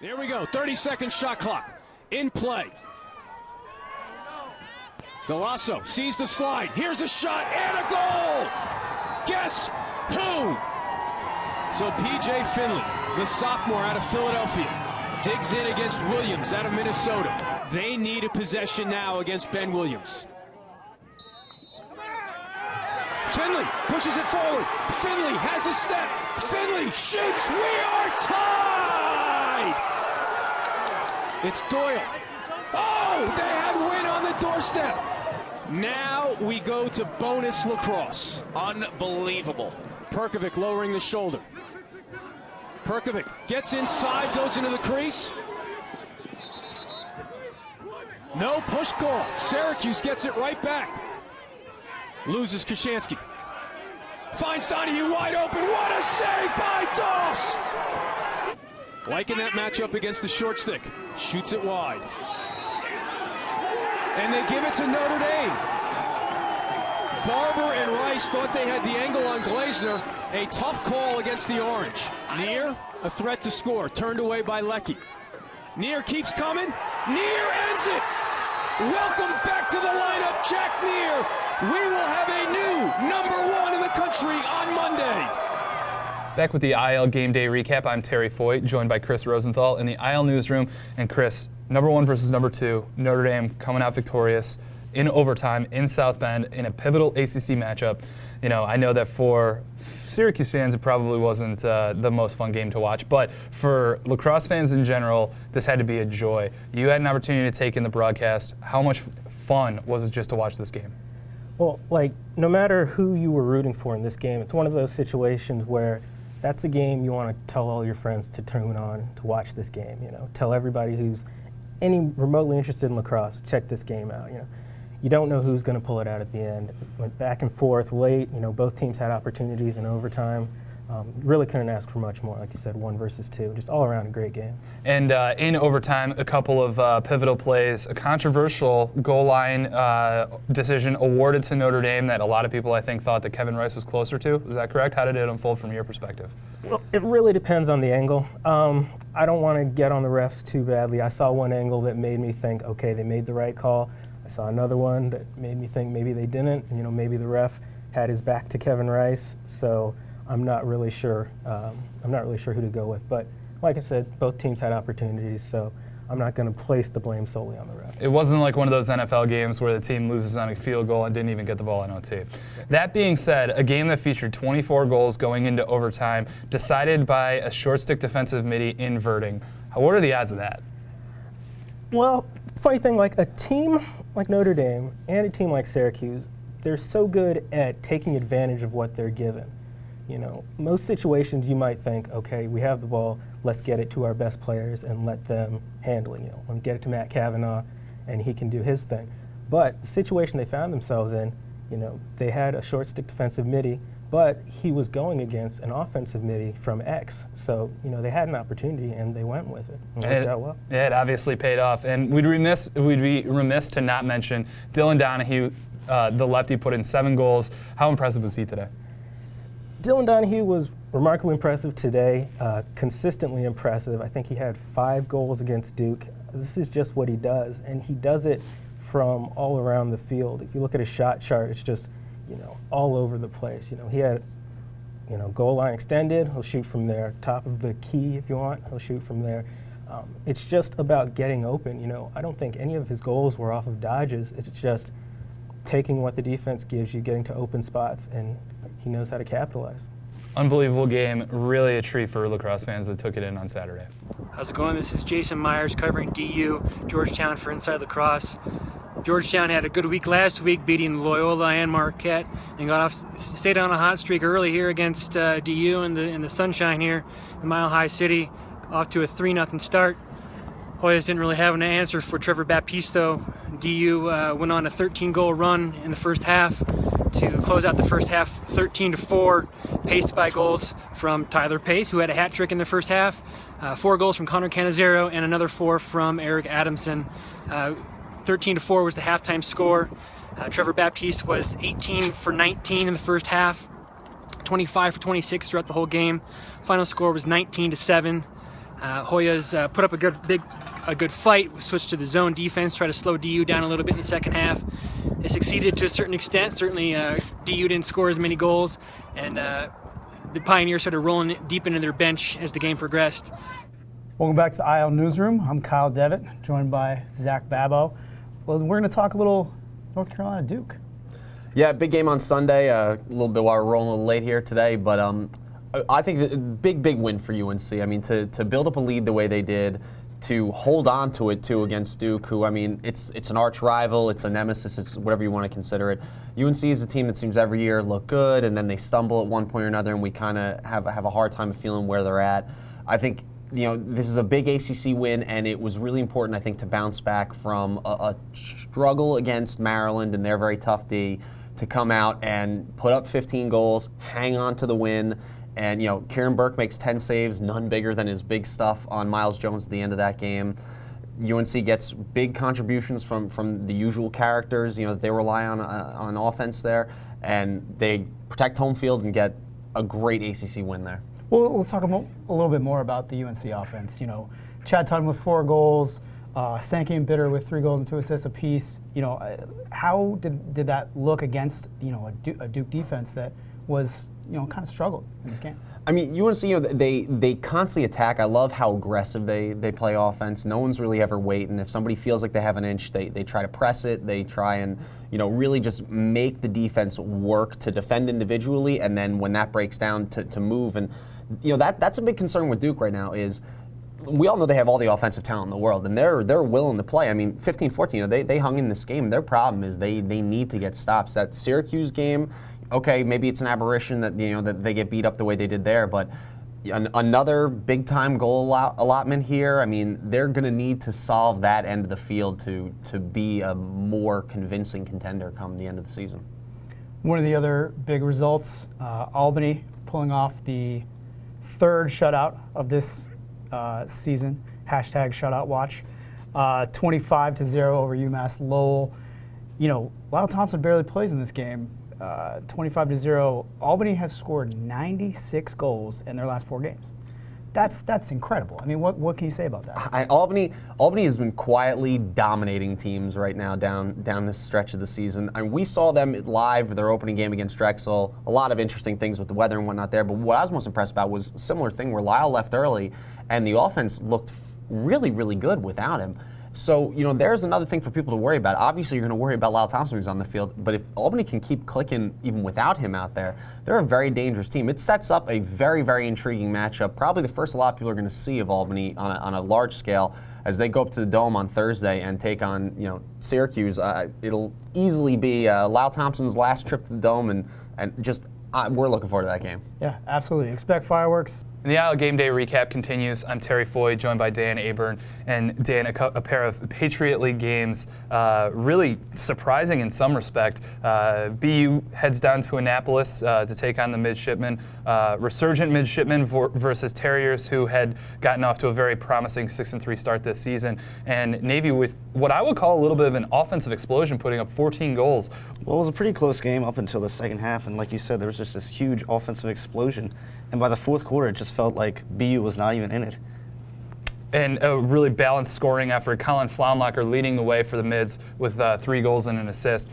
There we go, 30-second shot clock in play. Galasso sees the slide. Here's a shot and a goal! Guess who? So P.J. Finley, the sophomore out of Philadelphia, digs in against Williams out of Minnesota. They need a possession now against Ben Williams. Finley pushes it forward. Finley has a step. Finley shoots. We are tied! It's Doyle. Oh, they had win on the doorstep. Now we go to bonus lacrosse. Unbelievable. Perkovic lowering the shoulder. Perkovic gets inside, goes into the crease. No push goal. Syracuse gets it right back. Loses Kashansky. Finds Donahue wide open. What a save by Doss! Liking that matchup against the short stick. Shoots it wide. And they give it to Notre Dame. Barber and Rice thought they had the angle on Glazner. A tough call against the Orange. Neer, a threat to score. Turned away by Leckie. Neer keeps coming. Neer ends it. Welcome back to the lineup, Jack Neer. We will have a new #1 in the country on Monday. Back with the IL Game Day recap, I'm Terry Foyt, joined by Chris Rosenthal in the IL newsroom. And Chris, #1 versus #2, Notre Dame coming out victorious in overtime in South Bend in a pivotal ACC matchup. You know, I know that for Syracuse fans, it probably wasn't the most fun game to watch, but for lacrosse fans in general, this had to be a joy. You had an opportunity to take in the broadcast. How much fun was it just to watch this game? Well, like, no matter who you were rooting for in this game, it's one of those situations where that's a game you want to tell all your friends to tune on to watch this game. You know, tell everybody who's any remotely interested in lacrosse, check this game out. You know, you don't know who's going to pull it out at the end. It went back and forth late. You know, both teams had opportunities in overtime. Really couldn't ask for much more. Like you said, 1 versus 2. Just all around a great game. And in overtime, a couple of pivotal plays, a controversial goal line decision awarded to Notre Dame that a lot of people, I think, thought that Kevin Rice was closer to. Is that correct? How did it unfold from your perspective? Well, it really depends on the angle. I don't want to get on the refs too badly. I saw one angle that made me think, okay, they made the right call. I saw another one that made me think maybe they didn't. And, you know, maybe the ref had his back to Kevin Rice. So I'm not really sure. I'm not really sure who to go with. But like I said, both teams had opportunities, so I'm not going to place the blame solely on the ref. It wasn't like one of those NFL games where the team loses on a field goal and didn't even get the ball in OT. That being said, a game that featured 24 goals going into overtime, decided by a short stick defensive midi inverting. What are the odds of that? Well, funny thing, like a team like Notre Dame and a team like Syracuse, they're so good at taking advantage of what they're given. You know, most situations you might think, okay, we have the ball, let's get it to our best players and let them handle it. You know, let me get it to Matt Cavanaugh and he can do his thing. But the situation they found themselves in, you know, they had a short stick defensive midi, but he was going against an offensive midi from X. So, you know, they had an opportunity and they went with it. And it worked out well. Yeah, it obviously paid off. And we'd be remiss to not mention Dylan Donahue, the lefty, put in 7 goals. How impressive was he today? Dylan Donahue was remarkably impressive today, consistently impressive. I think he had 5 goals against Duke. This is just what he does, and he does it from all around the field. If you look at his shot chart, it's just, you know, all over the place. You know, he had, you know, goal line extended. He'll shoot from there. Top of the key, if you want, he'll shoot from there. It's just about getting open. You know, I don't think any of his goals were off of dodges. It's just taking what the defense gives you, getting to open spots, and he knows how to capitalize. Unbelievable game. Really a treat for lacrosse fans that took it in on Saturday. How's it going? This is Jason Myers covering DU, Georgetown for Inside Lacrosse. Georgetown had a good week last week, beating Loyola and Marquette, and stayed on a hot streak early here against DU in the sunshine here in Mile High City, off to a 3-0 start. Hoyas didn't really have an answer for Trevor Baptiste, though. DU went on a 13-goal run in the first half to close out the first half 13-4, paced by goals from Tyler Pace, who had a hat trick in the first half, 4 goals from Connor Cannizzaro, and another 4 from Eric Adamson. 13-4 was the halftime score. Trevor Baptiste was 18 for 19 in the first half, 25 for 26 throughout the whole game. Final score was 19-7. Hoyas put up a good fight, switched to the zone defense, tried to slow DU down a little bit in the second half. They succeeded to a certain extent. Certainly, DU didn't score as many goals, and the Pioneers started rolling deep into their bench as the game progressed. Welcome back to the IL Newsroom. I'm Kyle Devitt, joined by Zach Babbo. Well, we're going to talk a little North Carolina Duke. Yeah, big game on Sunday. A little bit while we're rolling a little late here today, but I think the big win for UNC. I mean, to build up a lead the way they did, to hold on to it too against Duke, who, I mean, it's an arch rival, it's a nemesis, it's whatever you want to consider it. UNC is a team that seems every year look good, and then they stumble at one point or another, and we kind of have a hard time of feeling where they're at. I think, you know, this is a big ACC win, and it was really important, I think, to bounce back from a struggle against Maryland and their very tough D, to come out and put up 15 goals, hang on to the win. And, you know, Kieran Burke makes 10 saves, none bigger than his big stuff on Miles Jones at the end of that game. UNC gets big contributions from the usual characters, you know, that they rely on offense there, and they protect home field and get a great ACC win there. Well, let's talk a little bit more about the UNC offense. You know, Chad Tutton with 4 goals, Sankey and Bitter with 3 goals and 2 assists apiece. You know, how did that look against, you know, a Duke defense that was, you know, kind of struggled in this game? I mean, UNC, you know, they constantly attack. I love how aggressive they play offense. No one's really ever waiting. If somebody feels like they have an inch, they try to press it. They try and, you know, really just make the defense work to defend individually, and then when that breaks down, to move. And, you know, that's a big concern with Duke right now is we all know they have all the offensive talent in the world, and they're willing to play. I mean, 15-14, you know, they hung in this game. Their problem is they need to get stops. That Syracuse game, okay, maybe it's an aberration that, you know, that they get beat up the way they did there, but another big-time goal allotment here. I mean, they're going to need to solve that end of the field to be a more convincing contender come the end of the season. One of the other big results, Albany pulling off the 3rd shutout of this season, hashtag shutout watch, 25-0 over UMass-Lowell. You know, Lyle Thompson barely plays in this game. 25-0. Albany has scored 96 goals in their last 4 games. That's incredible. I mean, what can you say about that? Albany has been quietly dominating teams right now down this stretch of the season. I mean, we saw them live for their opening game against Drexel. A lot of interesting things with the weather and whatnot there. But what I was most impressed about was a similar thing where Lyle left early, and the offense looked really, really good without him. So, you know, there's another thing for people to worry about. Obviously, you're going to worry about Lyle Thompson who's on the field, but if Albany can keep clicking even without him out there, they're a very dangerous team. It sets up a very, very intriguing matchup, probably the first a lot of people are going to see of Albany on a large scale as they go up to the Dome on Thursday and take on, you know, Syracuse. It'll easily be Lyle Thompson's last trip to the Dome, and just we're looking forward to that game. Yeah, absolutely. Expect fireworks. And the IL Game Day recap continues. I'm Terry Foy, joined by Dan Aburn. And Dan, a pair of Patriot League games, really surprising in some respect. BU heads down to Annapolis to take on the midshipmen. Resurgent midshipmen versus Terriers, who had gotten off to a very promising 6-3 start this season. And Navy with what I would call a little bit of an offensive explosion, putting up 14 goals. Well, it was a pretty close game up until the second half. And like you said, there was just this huge offensive explosion. And by the 4th quarter, it just felt like BU was not even in it. And a really balanced scoring effort. Colin Flaunlacher leading the way for the Mids with 3 goals and an assist.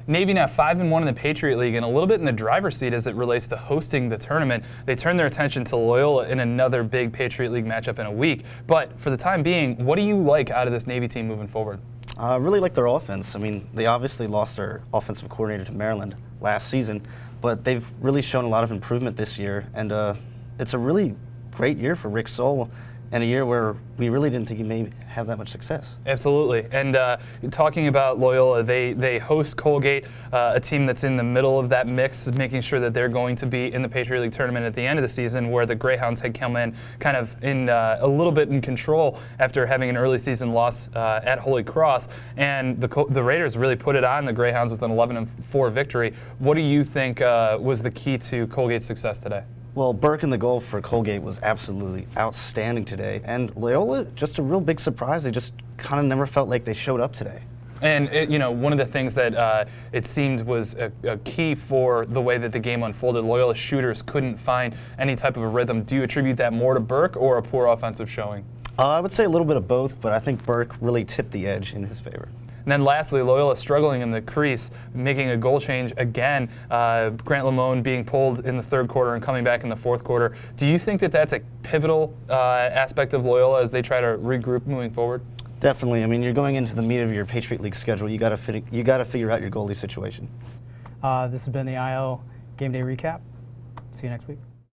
Navy now 5-1 in the Patriot League and a little bit in the driver's seat as it relates to hosting the tournament. They turn their attention to Loyola in another big Patriot League matchup in a week. But for the time being, what do you like out of this Navy team moving forward? I really like their offense. I mean, they obviously lost their offensive coordinator to Maryland last season, but they've really shown a lot of improvement this year. And it's a really great year for Rick Soule, and a year where we really didn't think he may have that much success. Absolutely. And talking about Loyola, they host Colgate, a team that's in the middle of that mix, making sure that they're going to be in the Patriot League tournament at the end of the season, where the Greyhounds had come in kind of in a little bit in control after having an early season loss at Holy Cross. And the Raiders really put it on the Greyhounds with an 11-4 victory. What do you think was the key to Colgate's success today? Well, Burke in the goal for Colgate was absolutely outstanding today. And Loyola, just a real big surprise. They just kind of never felt like they showed up today. And one of the things that it seemed was a key for the way that the game unfolded, Loyola shooters couldn't find any type of a rhythm. Do you attribute that more to Burke or a poor offensive showing? I would say a little bit of both, but I think Burke really tipped the edge in his favor. And then lastly, Loyola struggling in the crease, making a goal change again. Grant Lamone being pulled in the third quarter and coming back in the fourth quarter. Do you think that that's a pivotal aspect of Loyola as they try to regroup moving forward? Definitely. I mean, you're going into the meat of your Patriot League schedule. You got to figure out your goalie situation. This has been the IL Game Day Recap. See you next week.